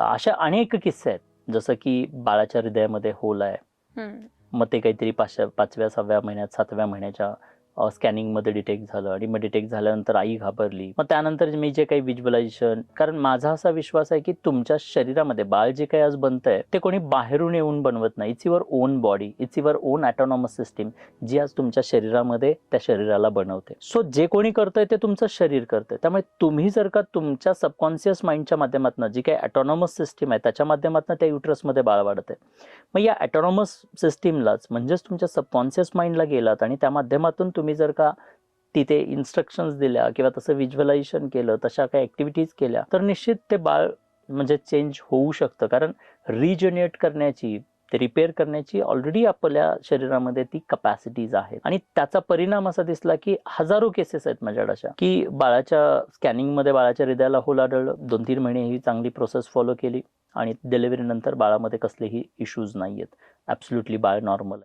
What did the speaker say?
अशा अनेक किस्से आहेत, जसं की बाळाच्या हृदयामध्ये होल आहे. मग ते काहीतरी 5व्या 6व्या महिन्यात 7व्या महिन्याच्या स्कॅनिंगमध्ये डिटेक्ट झालं आणि मग डिटेक्ट झाल्यानंतर आई घाबरली. मग त्यानंतर मी जे काही व्हिज्युअलायझेशन, कारण माझा असा विश्वास आहे की तुमच्या शरीरामध्ये बाळ जे काही आज बनतंय ते कोणी बाहेरून येऊन बनवत नाही. It's your own body, it's your own autonomous system जी आज तुमच्या शरीरामध्ये त्या शरीराला बनवते. सो जे कोणी करतंय ते तुमचं शरीर करतंय. त्यामुळे तुम्ही जर का तुमच्या सबकॉन्शियस माइंडच्या माध्यमातून जी काही ॲटोनॉमस सिस्टीम आहे त्याच्या माध्यमातून त्या युटरसमध्ये बाळ वाढत आहे. मग या ॲटोनॉमस सिस्टीमलाच म्हणजेच तुमच्या सबकॉन्शियस माइंडला गेलात आणि त्या माध्यमातून तुम्ही जर का तिथे इन्स्ट्रक्शन्स दिल्या किंवा तसं व्हिज्युअलायझेशन केलं, तशा काही ॲक्टिव्हिटीज केल्या, तर निश्चित ते बाळ म्हणजे चेंज होऊ शकतं. कारण रिजनरेट करण्याची, ते रिपेअर करण्याची ऑलरेडी आपल्या शरीरामध्ये ती कपॅसिटीज आहेत. आणि त्याचा परिणाम असा दिसला की हजारो केसेस आहेत माझ्याकडे अशा, की बाळाच्या स्कॅनिंगमध्ये बाळाच्या हृदयाला होल आढळलं. 2-3 महिने ही चांगली प्रोसेस फॉलो केली आणि डिलिव्हरी नंतर बाळामध्ये कसलेही इश्यूज नाही आहेत. ॲब्सोल्युटली बाळ नॉर्मल आहे.